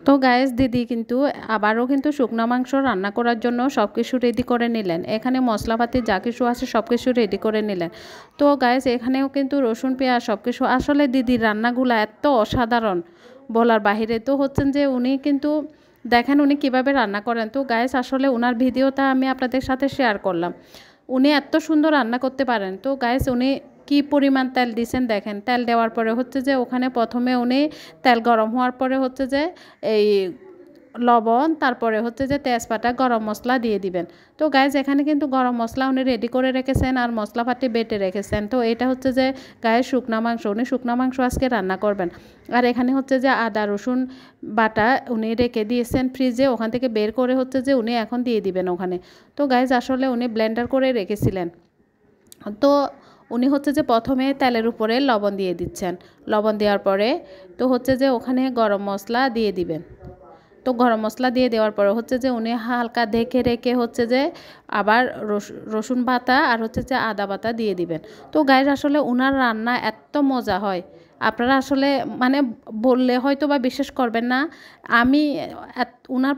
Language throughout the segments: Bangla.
তো গাইস দিদি কিন্তু আবারও কিন্তু শুকনো মাংস রান্না করার জন্য সব কিছু রেডি করে নিলেন। এখানে মশলাপাতি যা কিছু আছে সব কিছু রেডি করে নিলেন। তো গাইস এখানেও কিন্তু রসুন পেঁয়াজ সব কিছু, আসলে দিদির রান্নাগুলো এত অসাধারণ বলার বাহিরে। তো হচ্ছেন যে উনি কিন্তু দেখেন উনি কিভাবে রান্না করেন। তো গাইস আসলে ওনার ভিডিওটা আমি আপনাদের সাথে শেয়ার করলাম। উনি এত সুন্দর রান্না করতে পারেন। তো গাইস উনি কি পরিমাণ তেল দিয়েছেন দেখেন। তেল দেওয়ার পরে হচ্ছে যে ওখানে প্রথমে উনি তেল গরম হওয়ার পরে হচ্ছে যে এই লবণ, তারপরে হচ্ছে যে তেজপাতা, গরম মশলা দিয়ে দিবেন। তো গাইজ এখানে কিন্তু গরম মশলা উনি রেডি করে রেখেছেন আর মশলাপাতি বেটে রেখেছেন। তো এটা হচ্ছে যে গায়ে শুকনা মাংস, উনি শুকনা মাংস আজকে রান্না করবেন। আর এখানে হচ্ছে যে আদা রসুন বাটা উনি রেখে দিয়েছেন ফ্রিজে, ওখান থেকে বের করে হচ্ছে যে উনি এখন দিয়ে দিবেন ওখানে। তো গাইজ আসলে উনি ব্লেন্ডার করে রেখেছিলেন। তো উনি হচ্ছে যে প্রথমে তেলের উপরে লবণ দিয়ে দিচ্ছেন। লবণ দেওয়ার পরে তো হচ্ছে যে ওখানে গরম মশলা দিয়ে দিবেন। তো গরম মশলা দিয়ে দেওয়ার পরে হচ্ছে যে উনি হালকা দেখে রেখে হচ্ছে যে আবার রসুন বাটা আর হচ্ছে যে আদা বাটা দিয়ে দিবেন। তো গাইস আসলে ওনার রান্না এত মজা হয়, আপনারা আসলে মানে বললে হয়তো বা বিশ্বাস করবেন না। আমি ওনার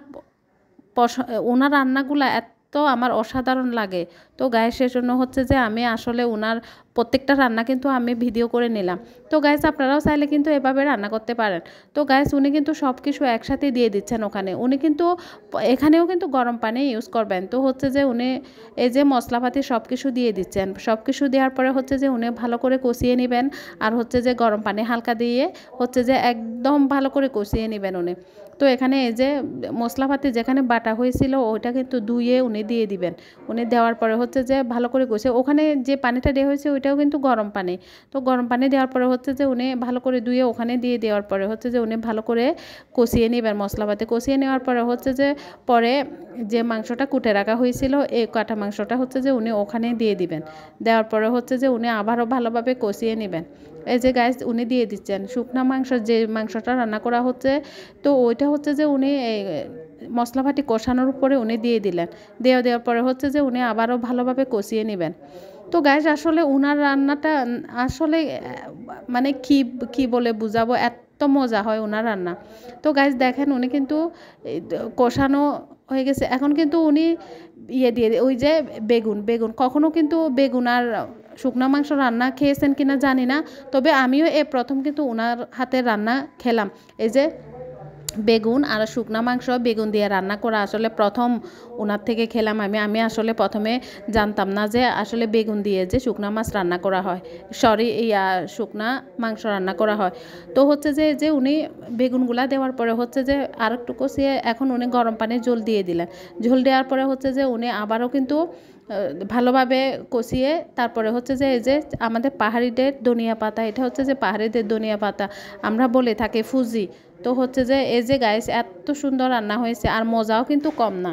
ওনার রান্নাগুলো এত আমার অসাধারণ লাগে। তো গাইস সেজন্য হচ্ছে যে আমি আসলে ওনার প্রত্যেকটা রান্না কিন্তু আমি ভিডিও করে নিলাম। তো গাইস আপনারাও চাইলে কিন্তু এভাবে রান্না করতে পারেন। তো গাইস উনি কিন্তু সব কিছু একসাথে দিয়ে দিচ্ছেন ওখানে। উনি কিন্তু এখানেও কিন্তু গরম পানি ইউজ করবেন। তো হচ্ছে যে উনি এই যে মশলাপাতি সব কিছু দিয়ে দিচ্ছেন। সব কিছু দেওয়ার পরে হচ্ছে যে উনি ভালো করে কষিয়ে নেবেন। আর হচ্ছে যে গরম পানি হালকা দিয়ে হচ্ছে যে একদম ভালো করে কষিয়ে নেবেন উনি। তো এখানে এই যে মশলাপাতি যেখানে বাটা হয়েছিল ওইটা কিন্তু ধুয়ে উনি দিয়ে দিবেন। উনি দেওয়ার পরে হচ্ছে যে ভালো করে কষিয়ে, ওখানে যে পানিটা দেওয়া হয়েছে ওইটাও কিন্তু গরম পানি। তো গরম পানি দেওয়ার পরে হচ্ছে যে উনি ভালো করে ধুয়ে ওখানে দিয়ে দেওয়ার পরে হচ্ছে যে উনি ভালো করে কষিয়ে নেবেন। মশলাপাতি কষিয়ে নেওয়ার পরে হচ্ছে যে পরে যে মাংসটা কুটে রাখা হয়েছিল এই কাটা মাংসটা হচ্ছে যে উনি ওখানে দিয়ে দিবেন। দেওয়ার পরে হচ্ছে যে উনি আবারও ভালোভাবে কষিয়ে নেবেন। এই যে গাইস উনি দিয়ে দিচ্ছেন শুকনা মাংস, যে মাংসটা রান্না করা হচ্ছে। তো ওইটা হচ্ছে যে উনি মশলাপাতি কষানোর উপরে উনি দিয়ে দিলেন। দেওয়ার পরে হচ্ছে যে উনি আবারও ভালোভাবে কষিয়ে নেবেন। তো গাইস আসলে উনার রান্নাটা আসলে মানে কি বলে বুঝাবো, এত মজা হয় ওনার রান্না। তো গাইস দেখেন উনি কিন্তু কষানো হয়ে গেছে। এখন কিন্তু উনি দিয়ে ওই যে বেগুন কখনো কিন্তু বেগুন আর শুকনো মাংস রান্না খেয়েছেন কিনা জানি না, তবে আমিও প্রথম কিন্তু ওনার হাতের রান্না খেলাম। এই যে বেগুন আর শুকনা মাংস বেগুন দিয়ে রান্না করা আসলে প্রথম ওনার থেকে খেলাম আমি আসলে প্রথমে জানতাম না যে আসলে বেগুন দিয়ে যে শুকনা মাছ রান্না করা হয়, শুকনা মাংস রান্না করা হয়। তো হচ্ছে যে উনি বেগুনগুলা দেওয়ার পরে হচ্ছে যে আর একটু কষিয়ে এখন উনি গরম পানির ঝোল দিয়ে দিলেন। ঝোল দেওয়ার পরে হচ্ছে যে উনি আবারও কিন্তু ভালোভাবে কষিয়ে তারপরে হচ্ছে যে এই যে আমাদের পাহাড়িদের ধনিয়া পাতা, এটা হচ্ছে যে পাহাড়িদের ধনিয়া পাতা আমরা বলে থাকি ফুজি। তো হচ্ছে যে এই যে গাইস এত সুন্দর রান্না হয়েছে আর মজাও কিন্তু কম না।